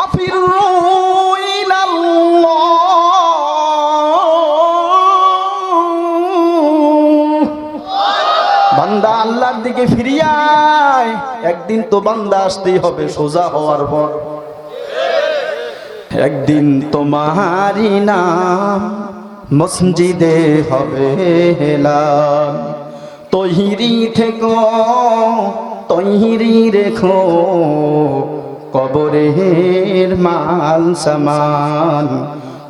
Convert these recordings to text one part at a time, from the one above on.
ফাফিরু ইলাল্লাহ। বান্দা আল্লাহর দিকে ফিরিয়ে আয়। একদিন তো বান্দা আসতেই হবে সোজা হওয়ার পর। একদিন তোমারই নাম মসজিদে হবে এলান। তৈরি থেকো, তৈরি রেখো কবরের মাল সামান,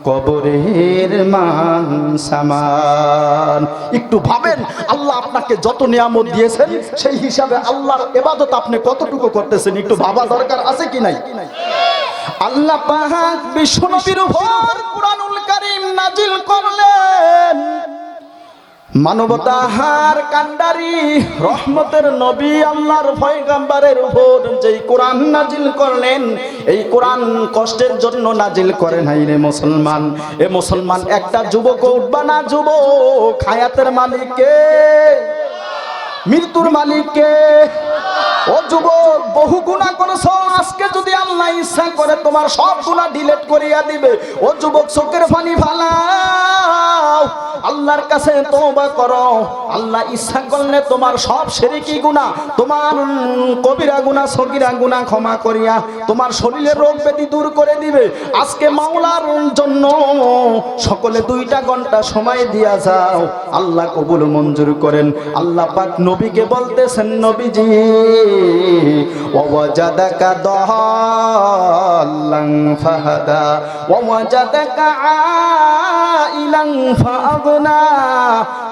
কবরের মান সামান। একটু ভাবেন, আল্লাহ আপনাকে যত নিয়ামত দিয়েছেন সেই হিসাবে আল্লাহর ইবাদত আপনি কতটুকু করতেছেন, একটু ভাবা দরকার আছে কি নাই? আল্লাহ পাক বিশ্বনবীর উপর কুরআনুল কারীম নাজিল করলেন। মানবতার কান্ডারি রহমতের নবী আল্লাহর পয়গম্বরের উপর যেই কোরআন নাজিল করলেন, এই কোরআন কষ্টের জন্য নাজিল করে নাই রে মুসলমান। এ মুসলমান, একটা যুবক উঠবা না যুবক, হায়াতের মালিক কে? মৃত্যুর মালিক কে? ও যুবক, বহু গুনাহ করেছো, আজকে যদি আল্লাহ ইচ্ছা করে তোমার সব গুনাহ ডিলিট করিয়া দিবে। ও যুবক, চোখের পানি ফালাও, আল্লাহর কাছে তওবা করো। আল্লাহ ইচ্ছা করলে তোমার সব শিরকি গুনাহ, তোমার কবিরা গুনাহ, সগীরা গুনাহ ক্ষমা করিয়া তোমার শরীরের রোগ ব্যাধি দূর করে দিবে। আজকে মাওলার জন্য সকলে 2টা ঘন্টা সময় দিয়া যাও, আল্লাহ কবুল মঞ্জুর করেন। আল্লাহ পাক নবীকে বলতেছেন, নবীজি ওয়াজাদাকা দাল্লান ফাহাদা ওয়াজাদাকা আইলান ফাআগনা।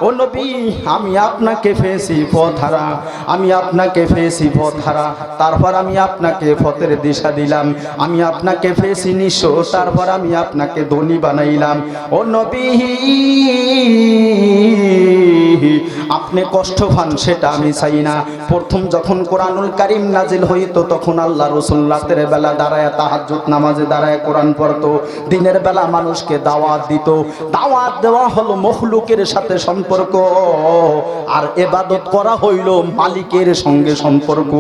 ও নবী, আমি আপনাকে পেয়েছি পথহারা, আমি আপনাকে পেয়েছি পথহারা, তারপর আমি আপনাকে পথের দিশা দিলাম। আমি আপনাকে পেয়েছি নিঃস্ব, তারপর আমি আপনাকে ধনী বানাইলাম। ও নবী, আপনি কষ্ট পান সেটা আমি চাই না। প্রথম যখন কোরআনুল কারীম নাজিল হইতো তখন আল্লাহ রাসূল রাতের বেলা দাঁড়ায় তাহাজ্জুদ নামাজে দাঁড়ায় কোরআন পড়তো, দিনের বেলা মানুষকে দাওয়াত দিত। দাওয়াত দেওয়া হলো মখলুকের সাথে সম্পর্ক, আর ইবাদত করা হইল মালিকের সঙ্গে সম্পর্ক।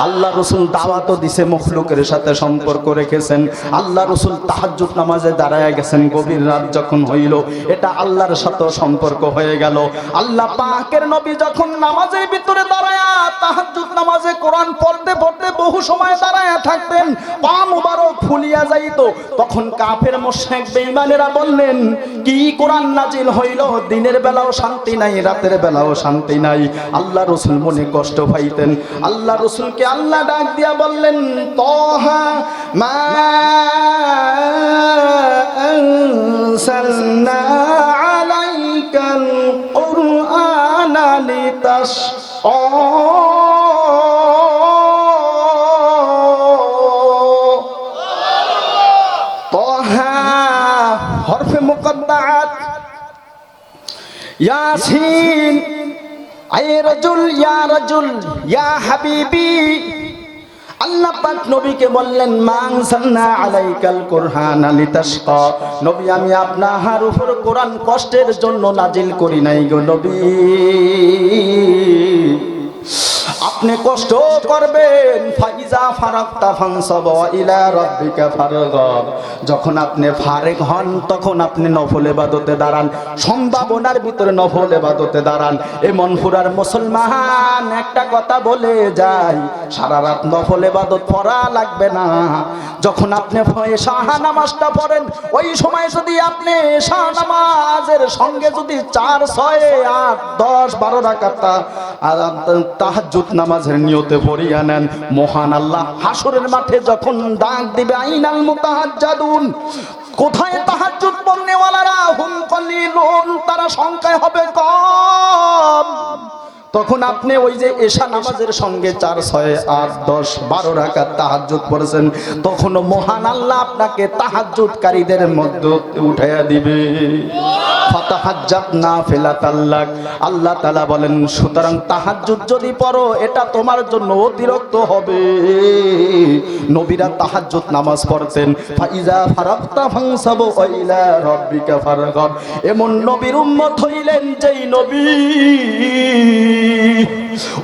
আল্লাহ রাসূল দাওয়াতও দিছে, মখলুকের সাথে সম্পর্ক রেখেছেন। আল্লাহ রাসূল তাহাজ্জুদ নামাজে দাঁড়ায় গেছেন, গভীর রাত যখন হইল, এটা আল্লাহর সাথে সম্পর্ক হয়ে গেল। আল্লাহ পাকের নবী যখন নামাজের ভিতরে দাঁড়ায়া তাহাজ্জুদ নামাজে কোরআন পড়তে পড়তে বহু সময় দাঁড়ায়া থাকতেন, পা মুবারক ফুলিয়া যাইত। তখন কাফের মুশরিক বেঈমানেরা বললেন, কি কোরআন নাজিল হইল, দিনের বেলাও শান্তি নাই, রাতের বেলাও শান্তি নাই। আল্লাহ রাসূল মনে কষ্ট পাইতেন। আল্লাহ রাসূলকে আল্লাহ ডাক দিয়া বললেন, তাহা মা আনসালনা আলাইকাল কুরআনা লিতাশকা। তাহা হরফে মুকদ্দাত, ইয়াসিন, আয়ে রাজুল, ইয়া রাজুল, ইয়া হাবিবি। আল্লাহ পাক নবীকে বললেন, মানসালনা আলাইকাল কুরআনা লিতাশকা। নবী, আমি আপনার উপর কোরআন কষ্টের জন্য নাজিল করি নাই গো নবী। আপনি কষ্ট করবেন, ফাইজা ফারাগতা ফানসাব ইলা রাব্বিকা ফারগাব। যখন আপনি ফারেগ হন তখন আপনি নফল ইবাদতে দাঁড়ান, সম্ভাবনার ভিতরে নফল ইবাদতে দাঁড়ান। এমন পুরার মুসলমান একটা কথা বলে যায়, সারা রাত নফল ইবাদত পড়া লাগবে না। যখন আপনি এশা নামাজটা পড়েন, ওই সময় যদি আপনি এশা নামাজের সঙ্গে যদি 4, 6, 8, 10, 12 রাকাত তাহাজ্জুদ নামাজের নিয়তে পড়িয়া নেন, মহান আল্লাহ হাসরের মাঠে যখন ডাক দিবে, আইনাল মুতাহাজ্জাদুন, কোথায় তাহাজ্জুদ পড়নেওয়ালারা? হুম কলিলুন, তারা সংখ্যায় হবে কম। তখন আপনি ওই যে এশা নামাজের সঙ্গে 4, 6, 8, 10, 12 রাকাত তাহাজ্জুদ পড়েছেন, তখন মহান আল্লাহ আপনাকে তাহাজ্জুদকারীদের মধ্যে উঠাইয়া দিবে। ফাতাহাজ্জাত নাফিলাতাল লাক। আল্লাহ তাআলা বলেন, সুতরাং তাহাজ্জুদ যদি পড়ো এটা তোমার জন্য অতিরিক্ত হবে। নবীরা তাহাজ্জুদ নামাজ পড়তেন। ফাইজা ফারাগতা ফানসাব ওয়া ইলা রাব্বিকা ফারগাব। এমন নবীর উম্মত হইলেন যেই নবী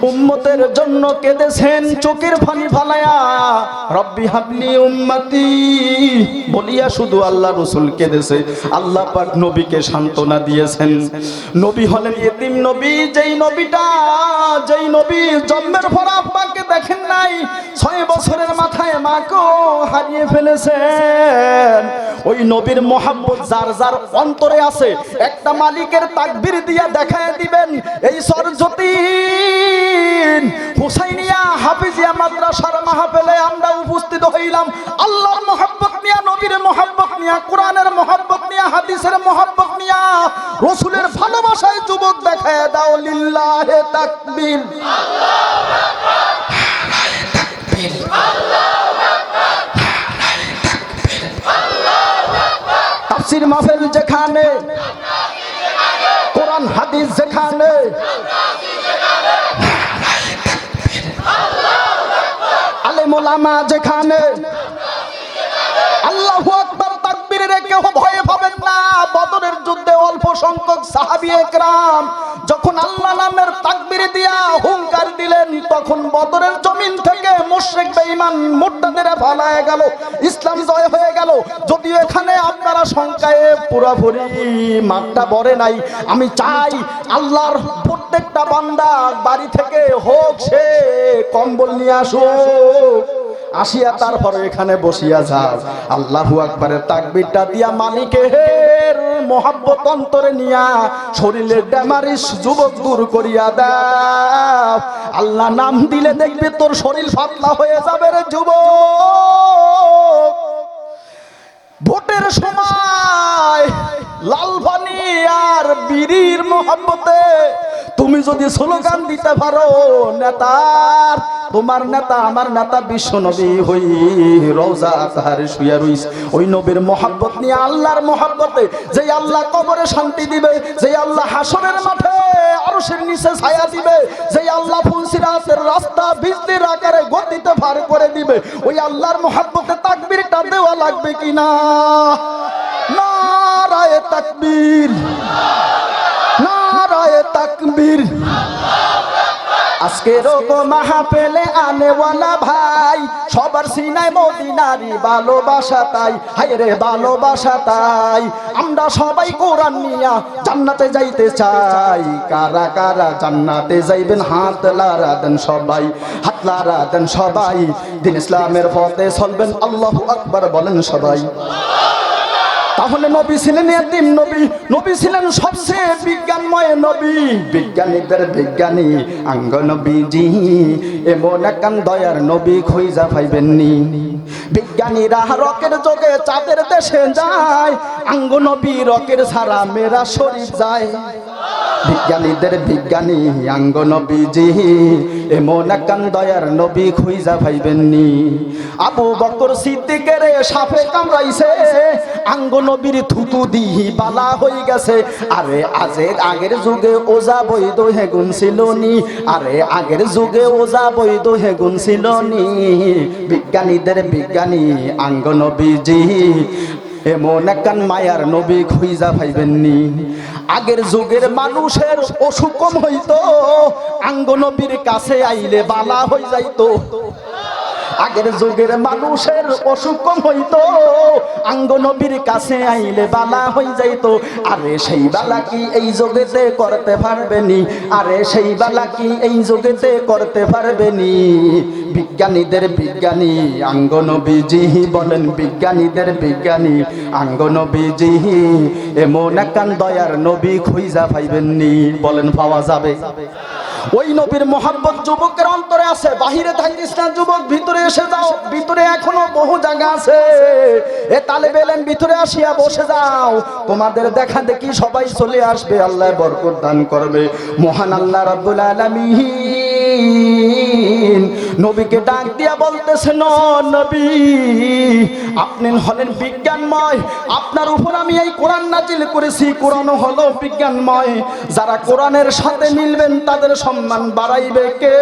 উম্মতের জন্য কেঁদেছেন চোখের পানি ফালায়া, রব্বি হাবলি উম্মতি বলিয়া শুধু আল্লাহ রাসূল কেঁদেছে। আল্লাহ পাক নবীকে সান্ত্বনা দিয়েছেন। নবী হলেন ইতিম নবী, যেই নবী জন্মের পর আব্বাকে দেখেন নাই, 6 বছরের মাথায় মাকেও হারিয়ে ফেলেছেন। ওই নবীর মোহাব্বত যার যার অন্তরে আছে, একটা মালিকের তাকবীর দিয়া দেখায় দিবেন। এই সরজতিন হুসাইনিয়া হাফিজিয়া মাদ্রাসার মাহফিলে আমরা উপস্থিত হইলাম আল্লাহর মোহাব্বত নিয়া, নবীর মোহাব্বত নিয়া, কোরআনের মোহাব্বত নিয়া, হাদিসের মোহাব্বত নিয়া, রাসূলের ভালোবাসায় যুবক দেখায় দাও। লিল্লাহে তাকবীর, আল্লাহু আকবার, নারায়ে তাকবীর, আল্লাহু আকবার, নারায়ে তাকবীর, আল্লাহু আকবার। তাফসীর মাহফিল যেখানে, কোরআন হাদিস যেখানে, নারায়ে তাকবীর, আল্লাহু আকবার। আলেম ওলামা যেখানে, আল্লাহু আকবার তাকবীরের কেউ ভয় পাবেন না। বদরের যুদ্ধে অল্প সংখ্যক সাহাবী একরাম যখন আল্লাহ নামের তাকবীর দিয়া হুঙ্কার দিলেন, তখন বদরের জমিন থেকে মুশরিক বেঈমান মুরতাদেরা পালায়ে গেল, ইসলাম জয় হয়ে গেল। যদিও এখানে আপনারা সংখ্যায় পুরোপুরি মাঠটা ভরে নাই, আমি চাই আল্লাহর প্রত্যেকটা বান্দা বাড়ি থেকে হোক সে কম্বল নিয়ে আসুক, আসিয়া তারপরে এখানে বসিয়া যাও। আল্লাহু আকবারের তাকবীরটা দিয়া মালিকের মোহাব্বত অন্তরে নিয়া শরীরের ড্যামারিস যুবক দূর করিয়া দাও। আল্লাহ নাম দিলে দেখবে তোর শরীর পাতলা হয়ে যাবে রে যুবক। ভোটের সময় লাল পানি আর বিড়ির মোহাব্বতে তুমি যদি স্লোগান দিতে পারো, নেতার, তোমার নেতা আমার নেতা বিশ্ব নবী হই রওজা আতহারে শুয়া রইস, ওই নবীর মোহাব্বত নিয়ে, আল্লাহর মোহাব্বতে, যে আল্লাহ কবরে শান্তি দিবে, যে আল্লাহ হাসরের মাঠে আরশের নিচে ছায়া দিবে, যে আল্লাহ ফুলসিরাতের রাস্তা বৃষ্টির আকারে গতিতে পার করে দিবে, ওই আল্লাহর মোহাব্বতে তাকবীরটা দেওয়া লাগবে কিনা? নারায়ে তাকবীর, নারায়ে তাকবীর। আজকে রোগো মাহফিলে আনেওয়ালা ভাই, সবার সিনায় মদিনারি ভালোবাসা তাই, হায় রে ভালোবাসা তাই। আমরা সবাই কোরআন নিয়া জান্নাতে যাইতে চাই। কারা কারা জান্নাতে যাইবেন হাত লারা দেন সবাই, হাত লারা দেন সবাই। দিন ইসলামের পথে চলবেন, আল্লাহু আকবার বলেন সবাই। তাহলে নবী ছিলেন এতিম নবী, নবী ছিলেন সবচেয়ে বিজ্ঞানময় নবী, বিজ্ঞানীদের বিজ্ঞানী আঙ্গ নবীজি। এমন একখান দয়ার নবী খুঁজা পাইবেননি। বিজ্ঞানীরা রকের যোগে চাঁদের দেশে যায়, আঙ্গ নবী রকের ছাড়া মেরা শরীফ যায়। বিজ্ঞানীদের বিজ্ঞানী আঙ্গ নবীজি, এমন একখান দয়ার নবী খুঁজা পাইবেননি। আবু বকর সিদ্দিকের সাপে কামড়াইছে, আঙ্গ নবীর থুতু দিহি বালা হয়ে গেছে। আরে আগের যুগে ওজা বৈদ হে গুণ ছিল নি, আরে আগের যুগে ওজা বৈদ হে গুণ ছিল নি। বিজ্ঞানীদের বিজ্ঞানী আঙ্গ নবীজি, এমন একখান মায়ার নবী খুঁজা পাইবেননি। আগের যুগের মানুষের অসুখ কম হইতো, আঙ্গ নবীর কাছে আইলে বালা হয়ে যাইতো। আগের যুগের মানুষের অসুখ কম হইতো, আঙ্গ নবীর কাছে আইলে বালা হয়ে যাইতো। আরে সেই বালা কি এই যুগেতে করতে পারবেনি? আরে সেই বালা কি এই যুগেতে করতে পারবেনি? বিজ্ঞানীদের বিজ্ঞানী আঙ্গ নবীজি বলেন, বিজ্ঞানীদের বিজ্ঞানী আঙ্গ নবীজি, এমন একখান দয়ার নবী খুঁজা পাইবেননি। বলেন পাওয়া যাবে? ওই নবীর মোহাব্বত যুবকের অন্তরে আছে, বাহিরে থাকিস না যুবক, ভিতরে এসে যাও। ভিতরে এখনো বহু জায়গা আছে, এ তালেবে ইলম ভিতরে আসিয়া বসে যাও। তোমাদের দেখা দেখি সবাই চলে আসবে, আল্লাহ বরকত দান করবে। মহান আল্লাহ রাব্বুল আলামিন নবীকে ডাক দিয়া বলতেছেন, নবী আপনি হলেন বিজ্ঞানময়, আপনার উপর আমি এই কোরআন নাজিল করেছি, কোরআন হলো বিজ্ঞানময়। যারা কোরআনের সাথে মিলবেন তাদের সম্মান বাড়াইবে কে?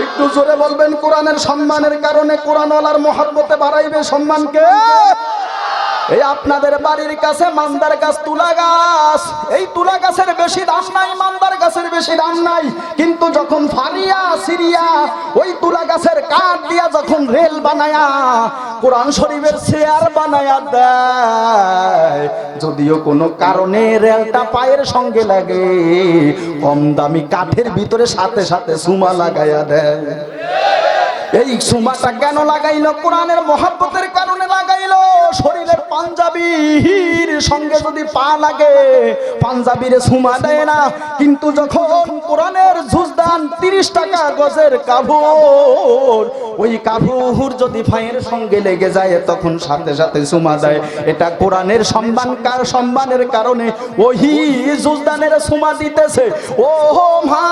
একটু জোরে বলবেন, কোরআনের সম্মানের কারণে, কোরআনওয়ালার মহব্বতে বাড়াইবে সম্মান কে? এই আপনাদের বাড়ির কাছে মান্দার গাছ, তুলা গাছ, এই তুলা গাছের বেশি দাম নাই, মান্দার গাছের বেশি দাম নাই, কিন্তু যখন ফারিয়া সিরিয়া ওই তুলা গাছের কাঠ দিয়া যখন রেল বানায়া কোরআন শরীফের চেয়ার বানায়া দেয়, যদিও কোনো কারণে রেলটা পায়ের সঙ্গে লাগে, কম দামি কাঠের ভিতরে সাথে সাথে সুমা লাগাইয়া দেয়। এই সুমাটা কেন লাগাইলো? কোরআনের মহব্বতের কারণে লাগাইলো। শরীরের পাঞ্জাবির সঙ্গে যদি পা লাগে, পাঞ্জাবিরে সুমা দেয় না, কিন্তু যখন কোরআনের জুজদান 30 টাকা গজের কাপড়, ওই কাপড় যদি পায়ের সঙ্গে লেগে যায় তখন সাথে সাথে সুমা দেয়। এটা কোরআনের সম্মানের কারণে ওই জুজদানের সুমা দিতেছে। ও মা,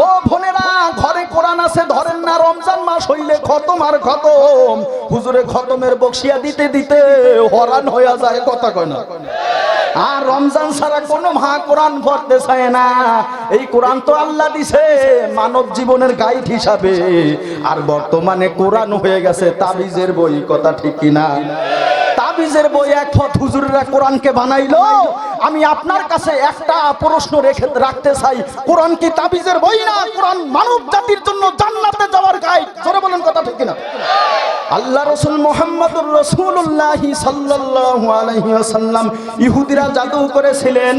ও বোনেরা, ঘরে কোরআন আছে ধরেন না, রমজান মাস হইলে খতম আর খতম, হুজুরে খতমের বক্সিয়া দিতে দিতে হরান হয়ে যায়, কথা কয় না। আর রমজান ছাড়া কোনো মা কোরআন পড়তে চায় না। এই কোরআন তো আল্লাহ দিছে মানব জীবনের গাইড হিসাবে, আর বর্তমানে কোরআন হয়ে গেছে তাবিজের বই, কথা ঠিক কিনা? তাবিজের বই এক হুজুরেরা কোরআনকে বানাইলো। আমি আপনার কাছে একটা প্রশ্ন রাখতে চাই, কোরআন কি তাবিজের বই না? কোরআন মানব জাতির জন্য জান্নাতে যাওয়ার গাইড, জোরে বলেন, কথা ঠিক কিনা? আল্লাহ রাসূল মুহাম্মদুর রাসূলুল্লাহ সাল্লাল্লাহু আলাইহি ওয়াসাল্লাম ইহুদিরা জাদু করেছিলেন।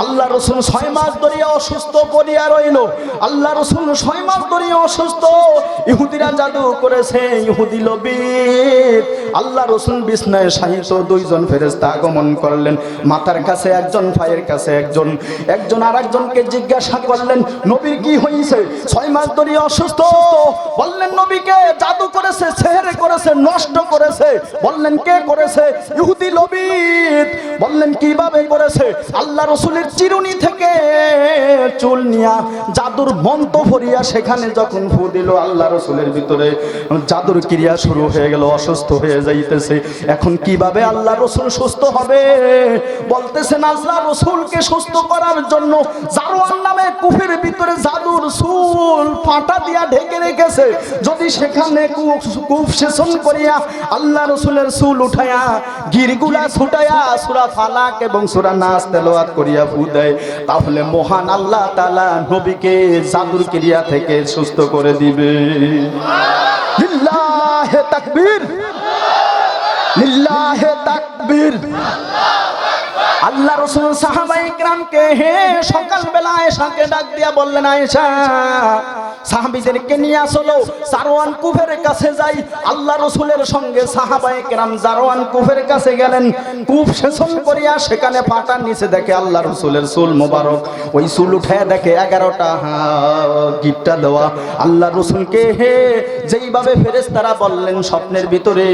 আল্লাহ রাসূল 6 মাস ধরে অসুস্থ পড়িয়া রইল। আল্লাহ রাসূল 6 মাস ধরে অসুস্থ, ইহুদিরা জাদু করেছে। ইহুদি লবিত আল্লাহ রাসূল বিছনায় শায়িত, 2 জন ফেরেশতা আগমন করলেন। মাথার কাছে একজন, পায়ের কাছে একজন, একজন আরেকজনকে জিজ্ঞাসা করলেন, নবীর কি হয়েছে? 6 মাস ধরে অসুস্থ। বললেন, নবীকে জাদু করেছে, সেহরে করেছে, নষ্ট করেছে। বললেন, কে করেছে? ইহুদি লবিত। বললেন, কিভাবে করেছে? আল্লাহ রাসূলের চিরুনি থেকে চুল নিয়া জাদুর মন্ত্র ভরিয়া সেখানে যখন ফু দিল, আল্লাহ রাসূলের ভিতরে জাদুর ক্রিয়া শুরু হয়ে গেল, অসুস্থ হয়ে যাইতেছে। এখন কিভাবে আল্লাহ রাসূল সুস্থ হবে? বলতেছেন, আল্লাহ রাসূলকে সুস্থ করার জন্য জারওয়ান নামে কুফের ভিতরে জাদুর চুল ফাটা দিয়া ঢেকে রেখেছে। যদি সেখানে কূপ সেচন করিয়া আল্লাহ রাসূলের চুল উঠায়া গিরগুলা ছুটায়া সূরা ফালাক এবং সূরা নাস তেলাওয়াত করিয়া ফু দেয়, তাহলে মহান আল্লাহ তাআলা নবীকে জাদুর ক্রিয়া থেকে সুস্থ করে দিবে। লিল্লাহে তাকবীর, লিল্লাহে তাকবীর। আল্লাহ রাসূল সাহাবায়ে কিরামকে সকালবেলা আয়েশাকে ডাক দিয়া বললেন, আয়েশা, সাহাবীদেরকে নিয়ে চলো, জারওয়ান কুফের কাছে যাই। আল্লাহ রাসূলের সঙ্গে সাহাবায়ে কিরাম জারওয়ান কুফের কাছে গেলেন। কূপ সেচন করিয়া সেখানে পাটার নিচে দেখে আল্লাহ রাসূলের চুল মোবারক। ওই চুল উঠায় দেখে 11টা গিট্টা দেওয়া। আল্লাহ রাসূলকে যেইভাবে ফেরেশতারা বললেন স্বপ্নের ভিতরে,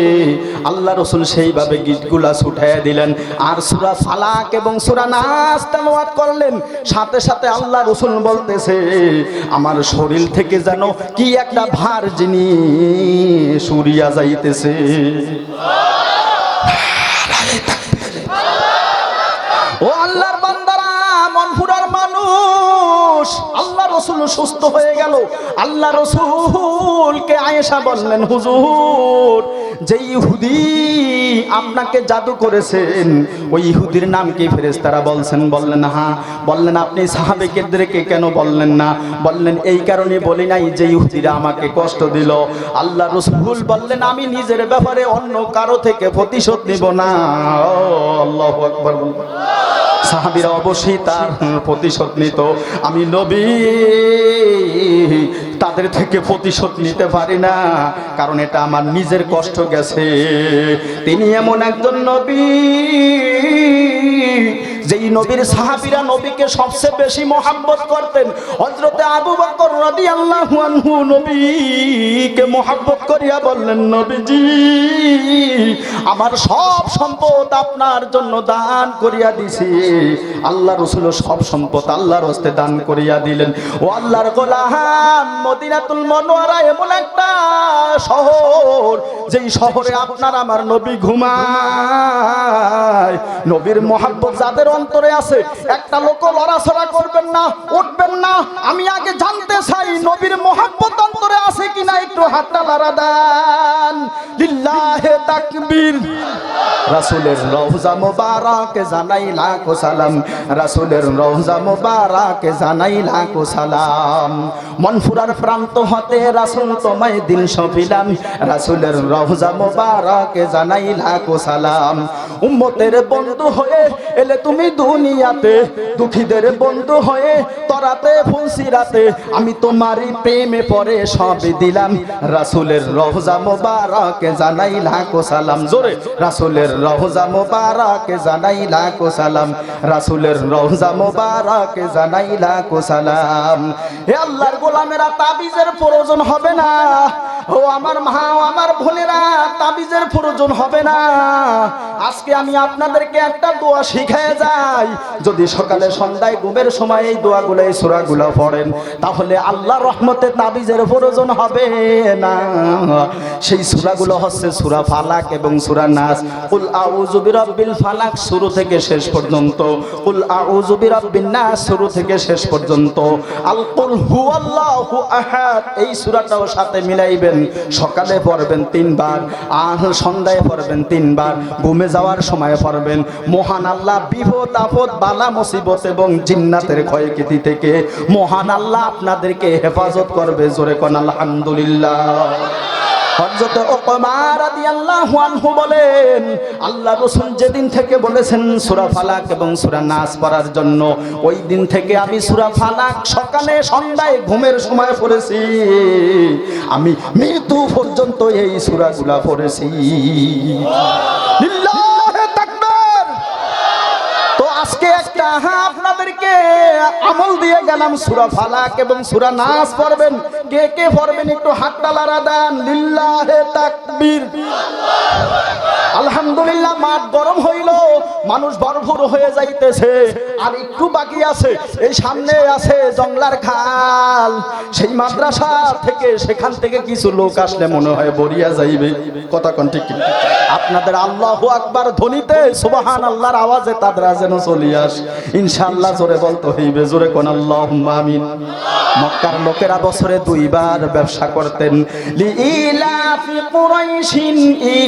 আল্লাহ রাসূল সেইভাবে গিটগুলা ছুটাইয়া দিলেন। আর সূরা ফালাক এবং সূরা নাস তেলাওয়াত করলেন। সাথে সাথে আল্লাহ রাসূল বলতেছে, আমার শরীর থেকে যেন কি একটা ভার জিনিস উড়িয়া যাইতেছে। ও আল্লাহর বান্দারা, মনপুরার মানুষ, আল্লাহ রাসূল সুস্থ হয়ে গেল। আল্লাহ রাসূলকে আয়েশা বললেন, হুজুর, যে ইহুদি আপনাকে জাদু করেছেন ওই ইহুদির নাম কি? ফেরেশতারা বলছেন। বললেন, হ্যাঁ। বললেন, আপনি সাহাবাদেরকে কেন বললেন না? বললেন, এই কারণে বলি নাই যে ইহুদিরা আমাকে কষ্ট দিল। আল্লাহ রাসূল বললেন, আমি নিজের ব্যাপারে অন্য কারো থেকে প্রতিশোধ নিব না। আল্লাহু আকবার। সাহাবীরা অবশ্যই তার প্রতিশোধ নিত। আমি নবী তাদের থেকে প্রতিশোধ নিতে পারি না, কারণ এটা আমার নিজের কষ্ট গেছে। তিনি এমন একজন নবী, যেই নবীর সাহাবীরা নবীকে সবচেয়ে বেশি মহব্বত করতেন। হযরতে আবু বকর রাদিয়াল্লাহু আনহু নবীকে মহব্বত করিয়া বললেন, নবীজি, আমার সব সম্পদ আপনার জন্য দান করিয়া দিছি। আল্লাহ রাসূল সব সম্পদ আল্লাহর হস্তে দান করিয়া দিলেন। ও আল্লাহর গোলাম, মদিনাতুল মুনাওয়ারা এমন একটা শহর, যেই শহরে আপনার আমার নবী ঘুমায়। নবীর মহব্বত যাদের অন্তরে আছে, একটা লোক লড়াছড়া করবেন না, উঠবেন না। আমি আগে জানতে চাই নবীর মহব্বত অন্তরে আছে কিনা, একটু হাতটা নাড়া দেন। লিল্লাহে তাকবীর। রাসূলের রওজা মুবারকে জানাই লাখো সালাম, রাসূলের রওজা মুবারকে জানাই লাখো সালাম। মনফুরার প্রান্ত হতে রাসূল তোমায় দিন সপিলাম, রাসূলের রওজা মুবারকে জানাই লাখো সালাম। উম্মতের বন্ধু হয়ে এলে তুমি দুনিয়াতে, দুঃখীদের বন্ধু হয়ে তরাতে ফুলসিরাতে, আমি তোমারই প্রেমে পড়ে সবই দিলাম, রাসূলের রওজা মুবারকে জানাই লাখো সালাম। জোরে রাসূলের রওজা মুবারকে জানাই লাখো সালাম, রাসূলের রওজা মুবারকে জানাই লাখো সালাম। হে আল্লাহর গোলামেরা, তাবিজের প্রয়োজন হবে না। ও আমার মা, আমার বোনেরা, তাবিজের প্রয়োজন হবে না। আজকে আমি আপনাদেরকে একটা দোয়া শিখিয়ে যাই, যদি সকালে সন্ধ্যায় ঘুমের সময় এই দোয়াগুলো, এই সূরাগুলো পড়েন, তাহলে আল্লাহর রহমতে তাবিজের প্রয়োজন হবে না। সেই সূরাগুলো হচ্ছে সূরা ফালাক এবং সূরা নাস। কুল আউযু বিরাব্বিল ফালাক শুরু থেকে শেষ পর্যন্ত, কুল আউযু বিরাব্বিন নাস শুরু থেকে শেষ পর্যন্ত, আল কুল হুয়াল্লাহু আহাদ এই সূরাটাও সাথে মিলাইবেন। সকালে পড়বেন 3 বার, আর সন্ধ্যায় পড়বেন 3 বার, ঘুমে যাওয়ার সময় পড়বেন। মহান আল্লাহ বিপদ আপদ বালা মুসিবত এবং জিন্নাতের ক্ষয়ক্ষতি থেকে মহান আল্লাহ আপনাদেরকে হেফাজত করবে। জোরে কোন আলহামদুলিল্লাহ। হযরত উকবা রাদিয়াল্লাহু আনহু বলেন, আল্লাহ রাসূল যেদিন থেকে বলেছেন সূরা ফালাক এবং সূরা নাস পড়ার জন্য, ওই দিন থেকে আমি সূরা ফালাক সকালে সন্ধ্যায় ঘুমের সময় পড়েছি, আমি মৃত্যু পর্যন্ত এই সূরাগুলো পড়েছি। লিল্লাহি তাকবীর। তো আজকে একটা আপনাদেরকে আমল দিয়ে গেলাম, সূরা ফালাক এবং সূরা নাস পড়বেন। কে কে পড়বেন একটু হাতটা লাড়া দেন। লিল্লাহি তাকবীর। আলহামদুলিল্লাহ। মাঠ গরম হইল, মানুষ ভরপুর হয়ে যাইতেছে, আর একটু বাকি আছে। এই সামনে আছে জংলার খাল, সেই মাদ্রাসা থেকে, সেখান থেকে কিছু লোক আসলে মনে হয় বরিয়া যাইবে। কথা কোন ঠিক? আপনাদের আল্লাহু আকবার ধ্বনিতে সুবহানাল্লাহর আওয়াজে তাদরা যেন চলিয়ে আসে ইনশাআল্লাহ। জোরে বলতে হইবে, জোরে কোন আল্লাহুম্মা আমিন। মক্কার লোকেরা বছরে 2 বার ব্যবসা করতেন। লিইলাফি কুরাইশিন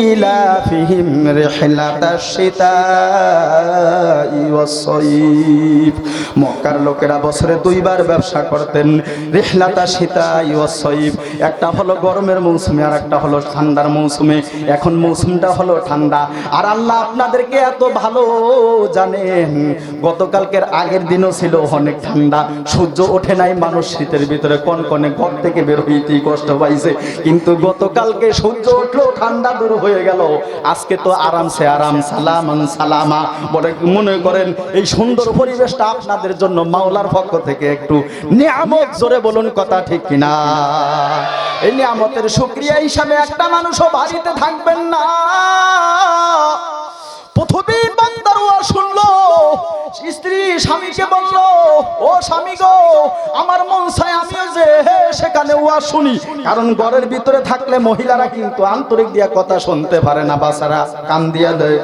ইলাফিহিম রিহলাতাশ শিতাই ওয়াস সাইফ। মক্কার লোকেরা বছরে 2 বার ব্যবসা করতেন। রিহলাতাশ শিতাই ওয়াস সাইফ, একটা হলো গরমের মৌসুমে আর একটা হলো ঠান্ডার মৌসুমে। এখন মৌসুমটা হলো ঠান্ডা, আর আল্লাহ আপনাদেরকে এত ভালো জানেন, গতকালকের আগের দিনও ছিল অনেক ঠান্ডা, সূর্য ওঠে নাই, মানুষ শীতের ভিতরে কনকনে ঘর থেকে বের হইতেই কষ্ট পাইছে। কিন্তু গতকালকে সূর্য উঠলো, ঠান্ডা দূর হয়ে গেল, আজকে তো আরামসে আরাম, সালামান সালামা বলে মনে করেন। এই সুন্দর পরিবেশটা আপনাদের জন্য মাওলার পক্ষ থেকে একটু নিয়ামত। জোরে বলুন কথা ঠিক কিনা? এই নিয়ামতের শুকরিয়া হিসাবে একটা মানুষও বাড়িতে থাকবেন না। প্রথমেই বান্দার ওয়াজ শুনলো, স্ত্রী স্বামীকে বলল, ও স্বামী গো, আমার মন চায় আমিও যে সেখানে ওয়াজ শুনি। কারণ ঘরের ভিতরে থাকলে মহিলারা কিন্তু আন্তরিক দিয়া কথা শুনতে পারে না, বাচ্চারা কান দিয়া দেয়।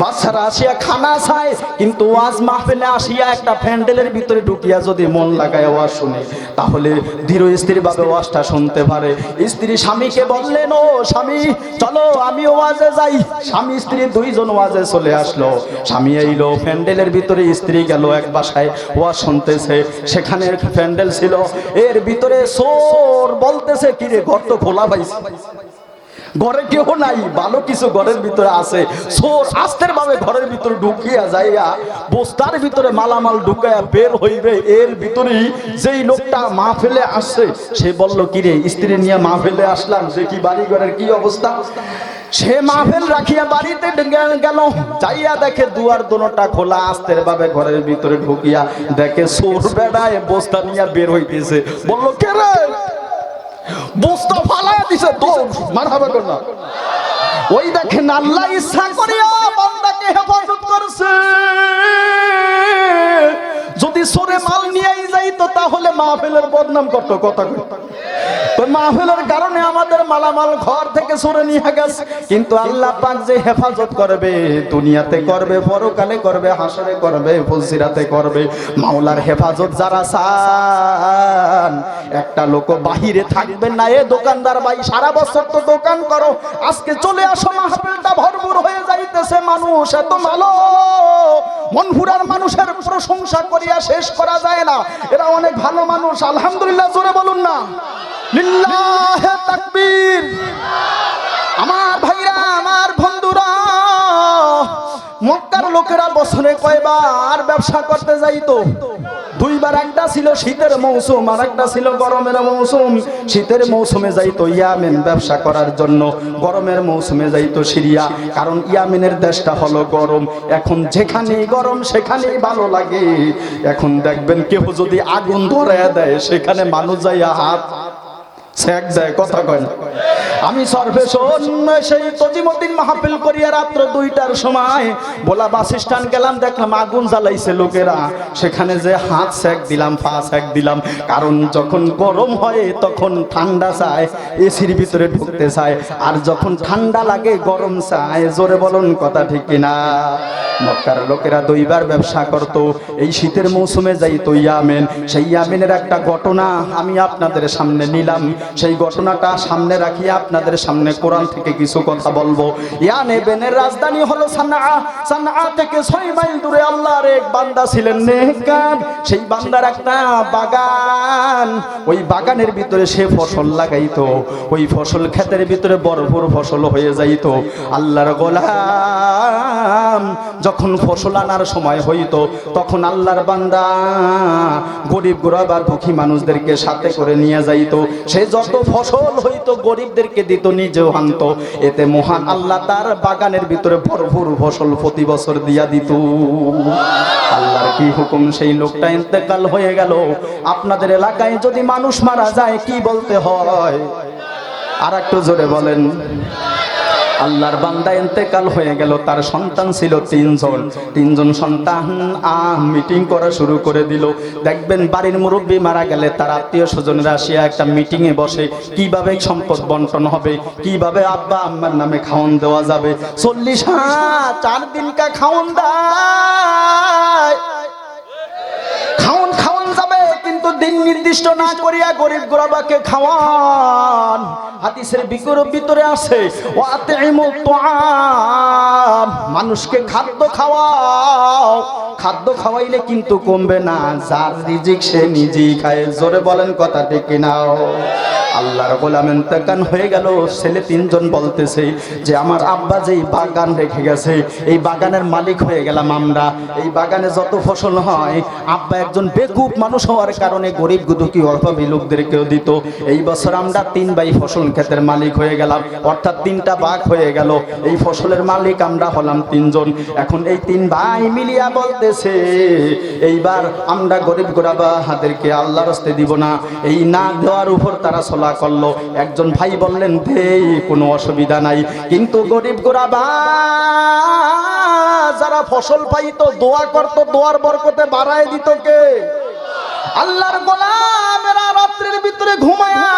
বাচ্চারা আসিয়া খানা চায়, কিন্তু ওয়াজ মাহফিলে আসিয়া একটা প্যান্ডেলের ভিতরে ঢুকিয়া যদি মন লাগায় ওয়াজ শুনে, তাহলে ধীর স্থির ভাবে ওয়াজটা শুনতে পারে। স্ত্রী স্বামীকে বললেন, ও স্বামী চলো আমি ওয়াজে যাই। স্বামী স্ত্রী 2 জন ওয়াজে চলে আসলো। স্বামী এলো প্যান্ডেলের ভিতরে, স্ত্রী গেল এক বাসায় ওয়াজ শুনতেছে। সেখানে প্যান্ডেল ছিল, এর ভিতরে চোর বলতেছে, কিরে ঘর তো খোলা পাইছে, ঘরে কেউ নাই, ভালো কিছু ঘরের ভিতরে আছে। চোর আস্তের ভাবে ঘরের ভিতরে ঢুকিয়া যাইয়া বস্তার ভিতরে মালামাল ঢুকাইয়া বের হইবে। এর ভিতরেই যেই লোকটা মাহফিলে আসছে, সে বলল, কিরে স্ত্রী নিয়ে মাহফিলে আসলাম, দেখি বাড়ি ঘরের কি অবস্থা। সে মাহফিল রাখিয়া বাড়িতে গেল, যাইয়া দেখে দুয়ার দোনোটা খোলা। আস্তের ভাবে ঘরের ভিতরে ঢুকিয়া দেখে চোর বেড়ায় বস্তা নিয়ে বের হইতেছে। বলল, কে রে? বস্তা ফালায়া দিছে, দৌড় মারহাবা কর না। ওই দেখেন আল্লাহ ইচ্ছা করিয়া বান্দাকে হেফাজত করছে। যদি সরে মাল নিয়েই যাইতো তাহলে মাহফিলের বদনাম করতো। কথা মাহফিলের কারণে আমাদের মালামাল ঘর থেকে সরে নিয়ে গেছে। কিন্তু আল্লাহ পাক যে হেফাজত করবে, দুনিয়াতে করবে, পরকালে করবে, হাসরে করবে, ফুলসিরাতে করবে। মাওলার হেফাজত যারা চান, একটা লোক বাহিরে থাকবেন না। এ দোকানদার ভাই, সারা বছর তো দোকান করো, আজকে চলে আসো, মাহফিলটা ভরপুর হয়ে যাইতে বলতেছে মানুষ এত ভালো, মনপুরার মানুষের প্রশংসা করিয়া শেষ করা যায় না, এরা অনেক ভালো মানুষ। আলহামদুলিল্লাহ জোরে বলুন না, লিল্লাহে তাকবীর। আমার ভাইরা, আমার বন্ধুরা, মক্কার লোকেরা বছরে কয়বার ব্যবসা করতে যাইতো? দুইবার, একটা ছিল শীতের মৌসুম আর একটা ছিল গরমের মৌসুম। শীতের মৌসুমে যাইতো ইয়ামেন ব্যবসা করার জন্য, গরমের মৌসুমে যাইতো সিরিয়া, কারণ ইয়ামেনের দেশটা হলো গরম। এখন যেখানেই গরম সেখানেই ভালো লাগে। এখন দেখবেন কেউ যদি আগুন ধরায় দেয় সেখানে মানুষ যাইয়া হাত সেক দেয়, কথা কয় না। আমি সর্বেশন সেই তজিমুদ্দিন মাহফিল করিয়া রাত্র 2টার সময় বলা বাস স্ট্যান্ড গেলাম, দেখলাম আগুন জ্বালাইছে লোকেরা। সেখানে যে হাত সেক দিলাম, পা সেক দিলাম, কারণ যখন গরম হয় তখন ঠান্ডা চায়, এসির ভিতরে ঢুকতে চায়, আর যখন ঠান্ডা লাগে গরম চায়। জোরে বলুন কথা ঠিক কিনা? মক্কার লোকেরা 2বার ব্যবসা করত। এই শীতের মৌসুমে যাইতো ইয়ামেন। সেই ইয়ামেনের একটা ঘটনা আমি আপনাদের সামনে নিলাম। সেই ঘটনাটা সামনে রাখি আপনাদের সামনে কোরআন থেকে কিছু কথা বলবো। ইয়ামেনের রাজধানী হলো সানআ। সানআ থেকে 6 মাইল দূরে আল্লাহর এক বান্দা ছিলেন নেককার। সেই বান্দার একটা বাগান, ওই বাগানের ভিতরে সে ফসল লাগাইতো। ওই ফসল ক্ষেতের ভিতরে ভরপুর ফসল হয়ে যাইতো। আল্লাহর গোলাম যখন ফসল আনার সময় হইতো তখন আল্লাহর বান্দা গরিব গুরবা দুঃখী মানুষদেরকে সাথে করে নিয়ে যাইতো। সে যত ফসল হইতো গরিবদেরকে দিত, নিজেও আনতো। এতে মহান আল্লাহ তার বাগানের ভিতরে ভরপুর ফসল প্রতি বছর দিয়া দিত। আল্লাহর কি হুকুম, সেই লোকটা ইন্তেকাল হয়ে গেল। আপনাদের এলাকায় যদি মানুষ মারা যায় কি বলতে হয়? আর একটু জোরে বলেন। আল্লাহর বান্দা ইন্তেকাল হয়ে গেল, তার সন্তান ছিল 3জন সন্তান মিটিং করা শুরু করে দিল। দেখবেন বাড়ির মুরব্বী মারা গেলে তার আত্মীয় স্বজনরা আসিয়া একটা মিটিংয়ে বসে, কিভাবে সম্পদ বন্টন হবে, কিভাবে আব্বা আম্মার নামে খাওয়ান দেওয়া যাবে। 4 দিন কা খাওয়ান দেয়, খাওয়ান যাবে, কিন্তু দিন নির্দিষ্ট না করিয়া গরিব গুরবাকে খাওয়ান। হাদিসের ভিতরে আছে ওয়াতিমুত তুআম, মানুষকে খাদ্য খাওয়াও। খাদ্য খাওয়াইলে কিন্তু কমবে না, যার রিজিক সে নিজেই খায়। জোরে বলেন কথা ঠিক কিনা? আল্লাহর গোলাম ইন্তেকাল হয়ে গেল। ছেলে 3জন বলতেছে যে আমার আব্বা যেই বাগান রেখে গেছে এই বাগানের মালিক হয়ে গেলাম আমরা। এই বাগানে যত ফসল হয়, আব্বা একজন বেকুব মানুষ হওয়ার কারণে গরিব দুঃখী অভাবী লোকদেরকেও দিত। এই বছর আমরা 3 ভাই ফসল ক্ষেতের মালিক হয়ে গেলাম, অর্থাৎ 3টা ভাগ হয়ে গেল। এই ফসলের মালিক আমরা হলাম 3জন। এখন এই 3 ভাই মিলিয়া বলতেছে এইবার আমরা গরিব গোরাবা হাদেরকে আল্লাহর রাস্তায় দিব না। এই না দেওয়ার উপর তারা সলা করলো। একজন ভাই বললেন দেই, কোনো অসুবিধা নাই, কিন্তু গরিব গোরাবা যারা ফসল পাইতো দোয়া করতো, দোয়ার বরকতে বাড়ায় দিত কে? আল্লাহর গোলামেরা রাত্রির ভিতরে ঘুমায়া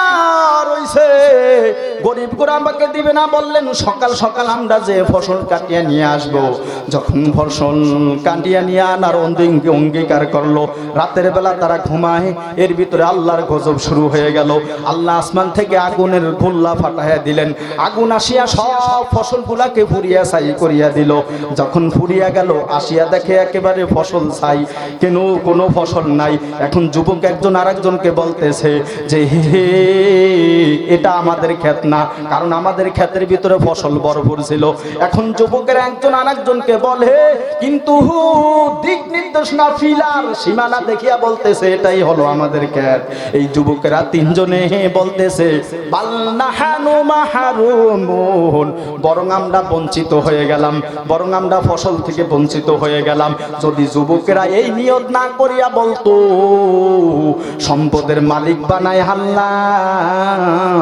রইছে, গরিব গোরাবাকে দিবে না। বললেন সকাল সকাল আমরা যে ফসল কাটিয়ে নিয়ে আসব। যখন ফসল কাটিয়ে নিয়ে আনার অঙ্গীকার করলো, রাতের বেলা তারা ঘুমায়। এর ভিতরে আল্লাহর গজব শুরু হয়ে গেল। আল্লাহ আসমান থেকে আগুনের গোল্লা ফাটাইয়া দিলেন। আগুন আসিয়া সব ফসলগুলাকে পুড়িয়া ছাই করিয়া দিল। যখন পুড়িয়া গেল, আসিয়া দেখে একেবারে ফসল ছাই, কেন কোনো ফসল নাই। এখন যুবক একজন আরেকজনকে বলতেছে যে হে এটা আমাদের ক্ষেত না, কারণ আমাদের ক্ষেতের ভিতরে ফসল ভরপুর ছিল। এখন যুবকের একজন আরেকজনকে বলে, কিন্তু দিক নির্দেশনা ফিলার সীমানা দেখিয়া বলতেছে এটাই হলো আমাদের ক্ষেত। এই যুবকেরা 3জনে বলতেছে বাল নাহানু মাহরুমুন, বরং আমরা বঞ্চিত হয়ে গেলাম, বরং আমরা ফসল থেকে বঞ্চিত হয়ে গেলাম। যদি যুবকেরা এই নিয়ত না করিয়া বলতো সম্পদের মালিক বানায় আল্লাহ,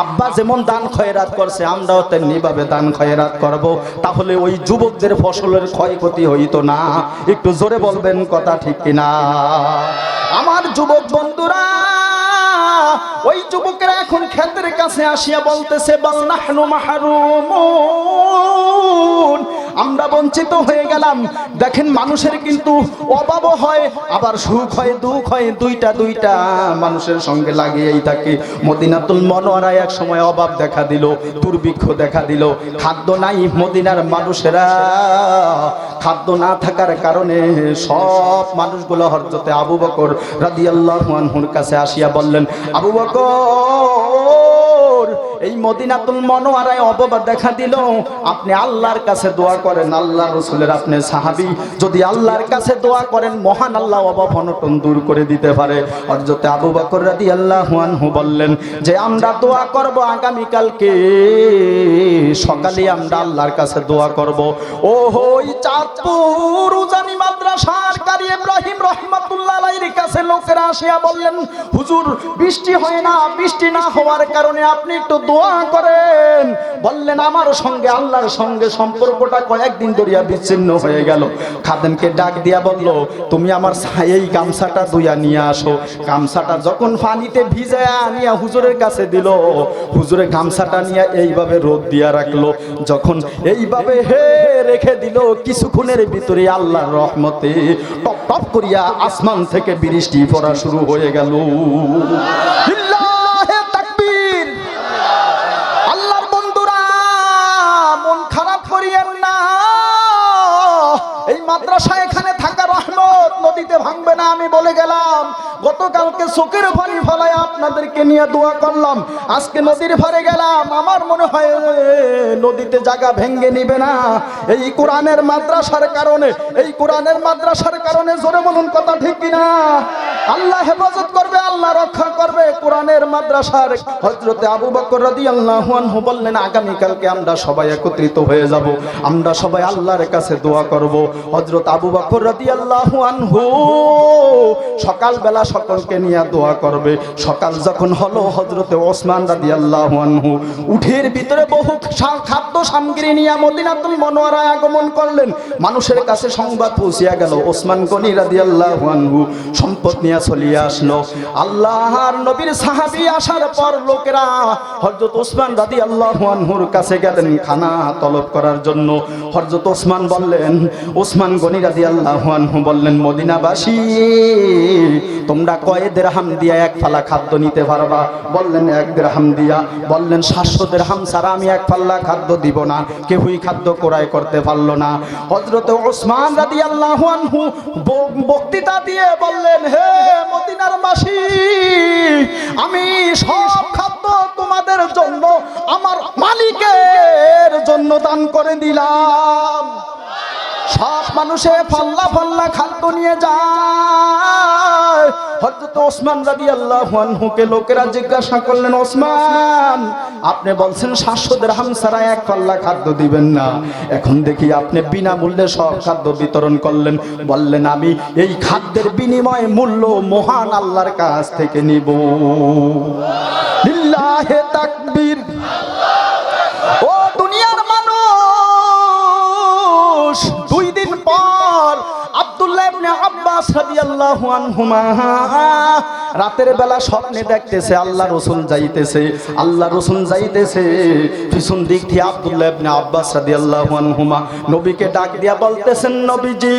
আব্বা যেমন দান খয়রাত করছে আমরাও তেমনি ভাবে দান খয়রাত করব, তাহলে ওই যুবকদের ফসলের ক্ষয়ক্ষতি হইতো না। একটু জোরে বলবেন কথা ঠিক কিনা? আমার যুবক বন্ধুরা, ওই যুবকেরা এখন ক্ষেতের কাছে আসিয়া বলতেছে বাল নাহনু মাহরুমুন, আমরা বঞ্চিত হয়ে গেলাম। দেখেন মানুষের কিন্তু অভাব হয়, আবার সুখ হয়, দুঃখ হয়, দুইটা মানুষের সঙ্গে লাগিয়েই থাকে। মদিনাতুল মুনাওয়ারায় এক সময় অভাব দেখা দিল, দুর্ভিক্ষ দেখা দিল, খাদ্য নাই। মদিনার মানুষেরা খাদ্য না থাকার কারণে সব মানুষগুলো হযরতে আবু বকর রাদিয়াল্লাহু আনহুর কাছে আসিয়া বললেন, আবু বকর, এই মদিনাতুল মুনাওয়ারায় অভাব দেখা দিল, আপনি আল্লাহর কাছে দোয়া করেন। আল্লাহর রাসূলের আপনি সাহাবী, যদি আল্লাহর কাছে দোয়া করেন মহান আল্লাহ অভাব অনটন দূর করে দিতে পারে। হযরতে আবু বকর রাদিয়াল্লাহু আনহু বললেন যে আমরা দোয়া করব, আগামী কালকে সকালে আমরা আল্লাহর কাছে দোয়া করব। ও ওই চাঁদপুর উজানি মাদ্রাসার কারি ইব্রাহিম রাহমাতুল্লাহ আলাইহির কাছে লোকেরা আসিয়া বললেন, হুজুর বৃষ্টি হয় না, বৃষ্টি না হওয়ার কারণে আপনি একটু দোয়া করেন। বললেন আমার সঙ্গে আল্লাহর সঙ্গে সম্পর্কটা কয়েকদিন ধরিয়া বিচ্ছিন্ন হয়ে গেল। খাদেমকে ডাক দিয়া বলল, তুমি আমার এই গামছাটা ধুইয়া নিয়ে আসো। গামছাটা যখন পানিতে ভিজায়া নিয়ে হুজুরের কাছে দিল, হুজুরে গামছাটা নিয়ে এইভাবে রোদ দিয়া রাখলো। যখন এইভাবে রেখে দিল, কিছুক্ষণের ভিতরে আল্লাহর রহমতে টপ টপ করিয়া আসমান থেকে বৃষ্টি পড়া শুরু হয়ে গেল। লিল্লাহে তাকবীর। আল্লাহর বন্ধুরা মন খারাপ করিয়েন না, এই মাদ্রাসা এখানে থাকা রহমত, নদীতে ভাঙবে না। আমি বলে গেলাম, গতকালকে চোখের পানি ফলায় আপনাদেরকে নিয়ে দোয়া করলাম, আজকে নদীর পাড়ে গেলাম, আমার মনে হয় নদীতে জায়গা ভেঙ্গে নিবে না। এই কোরআনের মাদ্রাসার কারণে, এই কোরআনের মাদ্রাসার কারণে, জোরে বলুন কথা ঠিক কিনা? আল্লাহ হেফাজত করবে, আল্লাহ রক্ষা করবে কোরআনের মাদ্রাসার। হযরতে আবু বকর রাদিয়াল্লাহু আনহু বললেন, আগামী কালকে আমরা সবাই একত্রিত হয়ে যাব, আমরা সবাই আল্লাহর কাছে দোয়া করব। হযরত আবু বকর রাদিয়াল্লাহু আনহু সকালবেলা সকলকে নিয়ে দোয়া করবে। সকাল যখন হলো, হযরতে ওসমান রাদিয়াল্লাহু আনহু উঠের ভিতরে বহু খাদ্য সামগ্রী নিয়ে মদিনাতুল মুনাওয়ারায় আগমন করলেন। মানুষের কাছে সংবাদ পৌঁছিয়া গেল, ওসমান গনি রাদিয়াল্লাহু আনহু সম্পদ নিয়ে চলিয়ে আসলো। আল্লাহর নবীর সাহাবী আসার পর লোকেরা হযরত ওসমান রাদিয়াল্লাহু আনহুর কাছে গেলেন খানা তলব করার জন্য। হযরত ওসমান বললেন, ওসমান গনি রাদিয়াল্লাহু আনহু বললেন, মদিনাবাসী তোমরা কয় দিরহাম দিয়া এক ফালা খাদ্য নিতে পারবা? বললেন 1 দিরহাম দিয়া। বললেন 700 দিরহাম ছাড়া আমি এক পাল্লা খাদ্য দিব না। কেউই খাদ্য ক্রয় করতে পারলো না। হযরত ওসমান রাদিয়াল্লাহু আনহু বক্তৃতা দিয়ে বললেন, হে মদিনার বাসী, আমি সব খাদ্য তোমাদের জন্য আমার মালিকের জন্য দান করে দিলাম। সব মানুষে পাল্লা পাল্লা খাদ্য নিয়ে যায়। হযরত ওসমান রাদিয়াল্লাহু আনহুকে লোকেরা জিজ্ঞাসা করলেন, ওসমান, আপনি বলছেন 700 দিরহাম ছাড়া এক পাল্লা খাদ্য দিবেন না, এখন দেখি আপনি বিনামূল্যে সব খাদ্য বিতরণ করলেন। বললেন, আমি এই খাদ্যের বিনিময়ে মূল্য মহান আল্লাহর কাছ থেকে নিব। লিল্লাহে তাকবীর। ও দুনিয়ার মানুষ, 2 দিন পর আব্দুল্লাহ ইবনে আব্বাস রাদিয়াল্লাহু আনহুমা রাতের বেলা স্বপ্নে দেখতেছে আল্লাহ রাসূল যাইতেছে, আল্লাহ রাসূল যাইতেছে। পিছন দিক থেকে আব্দুল্লাহ ইবনে আব্বাস রাদিয়াল্লাহু আনহুমা নবীকে ডাক দিয়া বলতেছেন, নবীজি,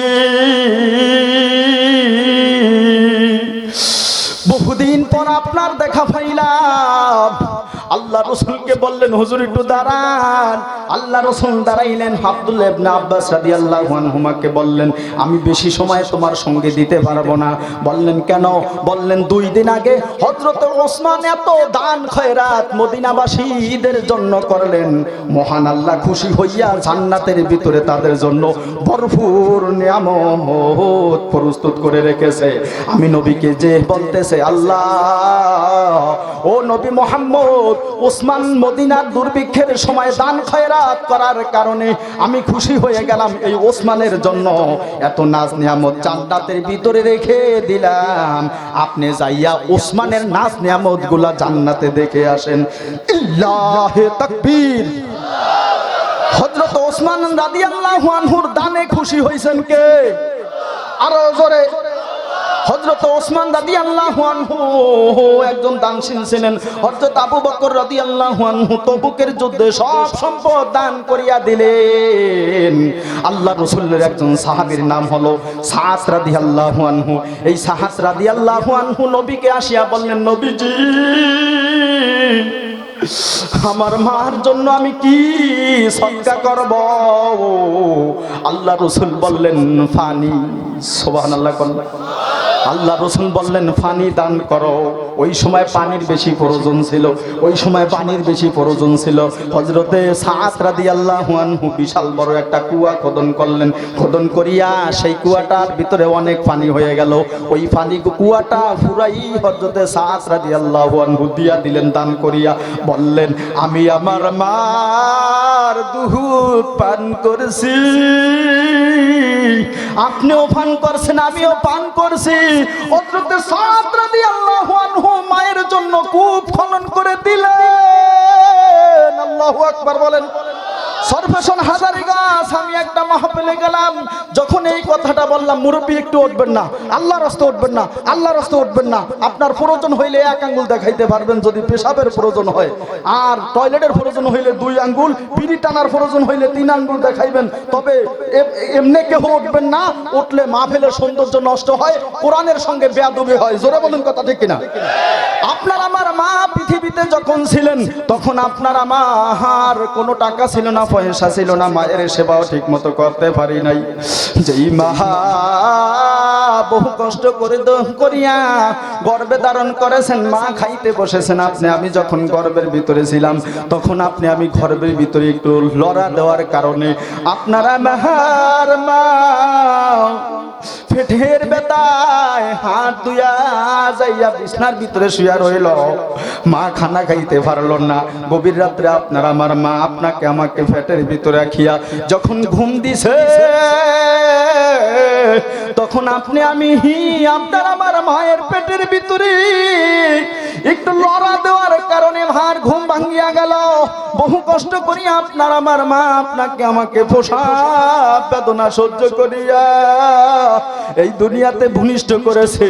বহুদিন পর আপনার দেখা পাইলাম। আল্লাহ রাসূলকে বললেন, হুজুর একটু দাঁড়ান। আল্লাহ রাসূল দাঁড়াইলেন। আব্দুল্লাহ ইবনে আব্বাস রাদিয়াল্লাহু আনহুমাকে বললেন, আমি বেশি সময় তোমার সঙ্গে দিতে পারবো না। বললেন, কেন? বললেন, 2 দিন আগে হযরত ওসমান এত দান খয়রাত মদিনাবাসীদের জন্য করলেন, মহান আল্লাহ খুশি হইয়া জান্নাতের ভিতরে তাদের জন্য ভরপুর নিয়ামত প্রস্তুত করে রেখেছে। আমি নবীকে যে বলতেছে, আল্লাহ, ও নবী মুহাম্মদ, ওসমান মদিনার দুর্ভিক্ষের সময় দান খয়রাত করার কারণে আমি খুশি হয়ে গেলাম। এই ওসমানের জন্য এত নাজ নিয়ামত জান্নাতের ভিতরে রেখে দিলাম। আপনি যাইয়া ওসমানের নাজ নিয়ামত গুলা জান্নাতে দেখে আসেন। ইল্লাহে তাকবীর। হযরত ওসমান রাদিয়াল্লাহু আনহুর দানে খুশি হইছেন কে? আরো জোরে। হযরত ওসমান রাদিয়াল্লাহু আনহু একজন দানশীল ছিলেন। হযরত আবু বকর রাদিয়াল্লাহু আনহু তবুকের যুদ্ধে সব সম্পদ দান করিয়া দিলেন। আল্লাহ রাসূলের একজন সাহাবীর নাম হলো সাদ রাদিয়াল্লাহু আনহু। এই সাদ রাদিয়াল্লাহু আনহু নবীকে আসিয়া বললেন, নবীজি আমার মার জন্য আমি কি সদকা করব? আল্লাহ রাসূল বললেন ফানি। সুবহানাল্লাহ। আল্লাহ রাসূল বললেন পানি দান করো। ওই সময় পানির বেশি প্রয়োজন ছিল, ওই সময় পানির বেশি প্রয়োজন ছিল। হযরতে সাদ রাদিয়াল্লাহু আনহু বিশাল বড় একটা কুয়া খোদন করলেন। খোদন করিয়া সেই কুয়াটার ভিতরে অনেক পানি হয়ে গেল। ওই পানি কুয়াটা পুরাই হযরতে সাদ রাদিয়াল্লাহু আনহু দিয়া দিলেন দান করিয়া। বললেন, আমি আমার মার দুধ পান করেছি, আপনিও পান করছেন, আমিও পান করছি। হযরতে সাদ রাদিয়াল্লাহু আনহু মায়ের জন্য কূপ খনন করে দিলেন। আল্লাহু আকবার বলেন। সরফেশন হাজারি গাছ। আমি একটা মাহফিলে গেলাম, যখন এই কথাটা বললাম, মুরব্বী একটু উঠবেন না, আল্লাহর রাস্তায় উঠবেন না, আল্লাহর রাস্তায় উঠবেন না। আপনার প্রয়োজন হইলে এক আঙ্গুল দেখাইতে পারবেন যদি পেশাবের প্রয়োজন হয়, আর টয়লেটের প্রয়োজন হইলে 2 আঙ্গুল, বিড়ি টানার প্রয়োজন হইলে 3 আঙ্গুল দেখাইবেন। তবে এমনি কেউ উঠবেন না, উঠলে মাহফিলের সৌন্দর্য নষ্ট হয়, কোরআনের সঙ্গে বেয়াদবি হয়। জোরে বলুন কথা ঠিক কিনা? আপনার আমার মা পৃথিবীতে যখন ছিলেন তখন আপনার আমার কোনো টাকা ছিল না, পয়সা ছিল না, মায়ের সেবাও ঠিক মতো করতে পারি নাই। যেই মা বহু কষ্ট করে করিয়া গর্ভে ধারণ করেছেন, মা খাইতে বসেছেন, আমি যখন গর্ভের ভিতরে ছিলাম তখন আমি গর্ভের ভিতরে একটু লড়া দেওয়ার কারণে আপনারা মাহার মা পেটের ব্যথায় হাত দুয়া যাইয়া বিছনার ভিতরে শুয়া রইল। মা খানা খাইতে পারল না। গভীর রাত্রে আপনার আমার মা আপনাকে আমাকে পেটের ভিতরে রাখিয়া যখন ঘুম দিছে, তখন আমি আপনার আমার মায়ের পেটের ভিতরে একটু লড়া দেওয়ার কারণে মার ঘুম ভাঙিয়া গেল। বহু কষ্ট করি আপনার আমার মা আপনাকে আমাকে প্রসব বেদনা সহ্য করিয়া এই দুনিয়াতে ভূমিষ্ঠ করেছে।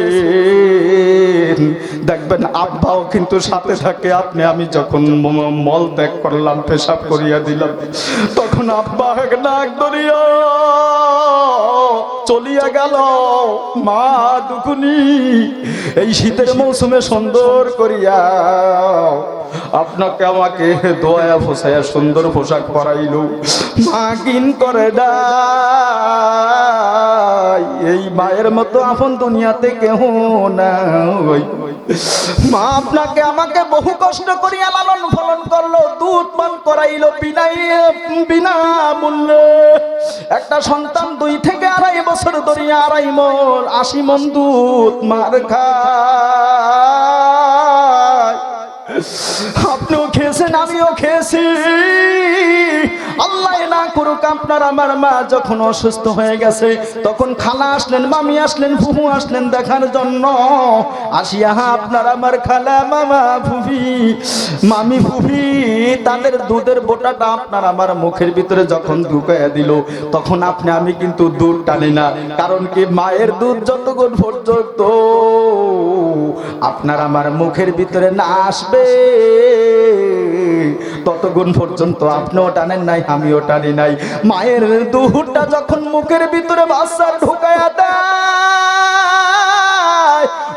দেখবেন আব্বাও কিন্তু সাথে থাকে। আমি যখন মল ত্যাগ করলাম, পেশাব করিয়া দিলাম, তখন আব্বা এক ডাক ধরিয়া চলিয়া গেল। মা দুকুনি এই শীতের মৌসুমে সুন্দর করিয়া আপনাকে আমাকে দোয়া ফোসাইয়া সুন্দর পোশাক পরাইল। মা কিন করে নাই, এই মায়ের মতো আপন দুনিয়াতে কেহ নাই। মা আপনাকে আমাকে বহু কষ্ট করিয়া লালন পালন করলো, দুধ পান করাইলো বিনা মূল্যে। একটা সন্তান 2 থেকে 2.5 বছর ধরিয়া 2.5 মণ 80 মণ দুধ মার খায়। আপনিও খেয়েছেন, আমিও খেয়েছি। আল্লাহ না করুক আপনার আমার মা যখন অসুস্থ হয়ে গেছে, তখন খালা আসলেন, মামি আসলেন, ফুফু আসলেন দেখার জন্য। আসিয়া আপনার আমার খালা, মামা, ফুফি, মামি, ফুফি তাদের দুধের বোটাটা আপনার আমার মুখের ভিতরে যখন ঢুকাইয়া দিল, তখন আমি কিন্তু দুধ টানি না। কারণ কি, মায়ের দুধ যতক্ষণ পর্যন্ত আপনার আমার মুখের ভিতরে না আসবে ততক্ষণ পর্যন্ত আপনিও টানেন নাই, আমিও টানি নাই। মায়ের দুধটা যখন মুখের ভিতরে বাচ্চার ঢুকায়া দেয়,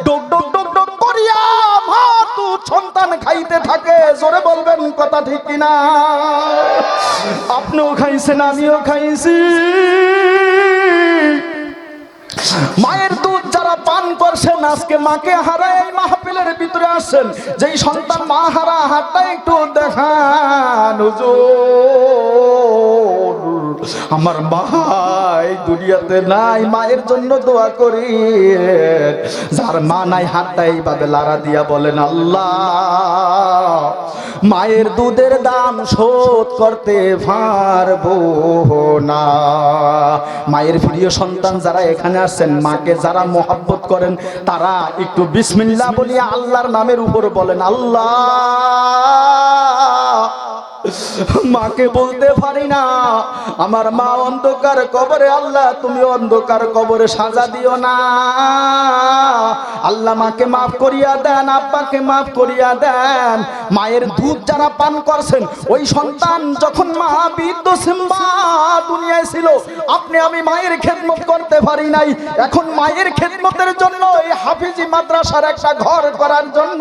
ডক ডক ডক ডক করিয়া মা দুধ সন্তান খাইতে থাকে। জোরে বলবেন কথা ঠিক কিনা? আপনিও খাইছেন, আমিও খাইছি। মায়ের দুধ যারা পান করছেন, আজকে মাকে হারায় এই মাহফিলের ভিতরে আসছেন, যেই সন্তান মা হারা হাতটা একটু দেখান হুজুর। আমার মা এই দুনিয়াতে নাই, মায়ের জন্য দোয়া করি। যার মা নাই হাতটা এইভাবে লাড়া দিয়া বলেন, আল্লাহ মায়ের দুধের দাম শোধ করতে পারবো না। মায়ের প্রিয় সন্তান যারা এখানে আসছেন, মাকে যারা মোহাব্বত করেন, তারা একটু বিসমিল্লাহ বলিয়া আল্লাহর নামের উপর বলেন, আল্লাহ মাকে বলতে পারি না, আমার মা অন্ধকার কবরে, আল্লাহ তুমি অন্ধকার কবরে সাজা দিও না। আল্লাহ মাকে মাফ করিয়া দেন, আব্বাকে মাফ করিয়া দেন। মায়ের দুধ যারা পান করছেন, ওই সন্তান যখন মা বৃদ্ধ সিম্বা দুনিয়ায় ছিল, আপনি আমি মায়ের খেদমত করতে পারি নাই। এখন মায়ের খেদমতের জন্য এই হাফিজি মাদ্রাসার একটা ঘর করার জন্য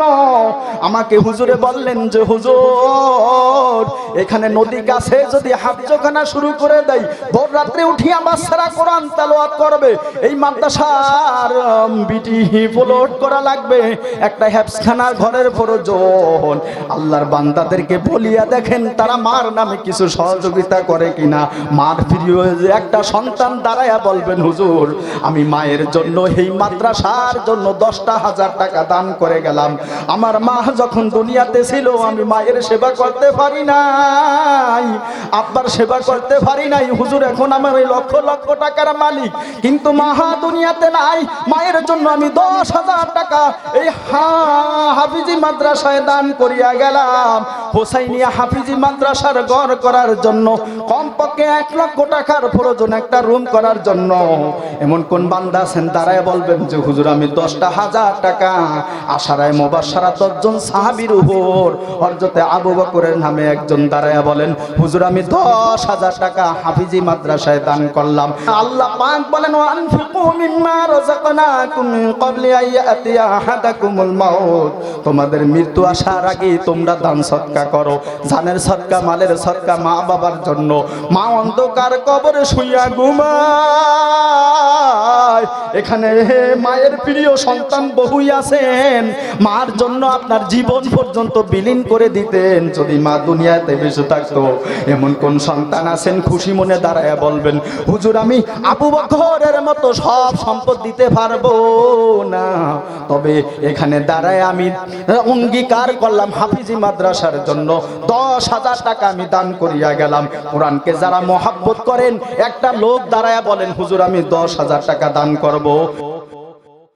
আমাকে হুজুরে বললেন যে হুজুর এখানে নদী কাছে যদি হাফজখানা শুরু করে দেয়, ভোর রাত্রে উঠি আমার সারা কোরআন তেলাওয়াত করবে, এই মাদ্রাসার বিটি ফলোট করা লাগবে, একটা হেফজখানার ঘরের প্রয়োজন। আল্লাহর বান্দাদেরকে বলিয়া দেখেন তারা মার নামে কিছু সহযোগিতা করে কিনা। মার প্রিয় যে একটা সন্তান দাঁড়ায়া বলবেন হুজুর আমি মায়ের জন্য এই মাদ্রাসার জন্য 10,000 টাকা দান করে গেলাম। আমার মা যখন দুনিয়াতে ছিল আমি মায়ের সেবা করতে পারি নাই, আব্বার সেবা করতে পারি নাই। হুজুর এখন আমার এই লক্ষ লক্ষ টাকার মালিক, কিন্তু মা দুনিয়াতে নাই, মায়ের জন্য আমি 10,000 টাকা এই হাফিজি মাদ্রাসায় দান করিয়া গেলাম। হোসাইনিয়া হাফিজি মাদ্রাসার ঘর করার জন্য কমপক্ষে 1 লক্ষ টাকার প্রয়োজন, একটা রুম করার জন্য। এমন কোন বান্দা আছেন দাঁড়ায় বলবেন যে হুজুর আমি 10,000 টাকা আশারায়ে মুবাশশারা 10 জন সাহাবীর উপর হযরতে আবু বকরের নামে একজন দাঁড়ায় বলেন হুজুর আমি 10,000 টাকা হাফিজি মাদ্রাসায় দান করলাম। আল্লাহ পাক বলেন ওয়ানফিকু মিম্মা রাযাকনাকুম মিন ক্বাবলি আইয়াতিয়া আহাদাকুমুল মাউত, তোমাদের মৃত্যু আসার আগে তোমরা দান সদকা করো, জানের সদকা, মালের সদকা, মা বাবার জন্য। মা অন্ধকার কবরে শুইয়া ঘুমায়, এখানে মায়ের প্রিয় সন্তান বহুই আছেন, মার জন্য আপনার জীবন পর্যন্ত বিলীন করে দিতেন যদি মা দুনিয়াতে বেঁচে থাকতো। এমন কোন সন্তান আছেন খুশি মনে দাঁড়ায় বলবেন হুজুর আমি আবু বকরের মতো সব সম্পদ দিতে পারবো না, তবে এখানে দাঁড়ায় আমি অঙ্গীকার করলাম হাফিজি মাদ্রাসার জন্য 10,000 টাকা আমি দান করিয়া গেলাম। কোরআনকে যারা মহব্বত করেন একটা লোক দাঁড়ায় বলেন হুজুর আমি 10,000 টাকা দান করব।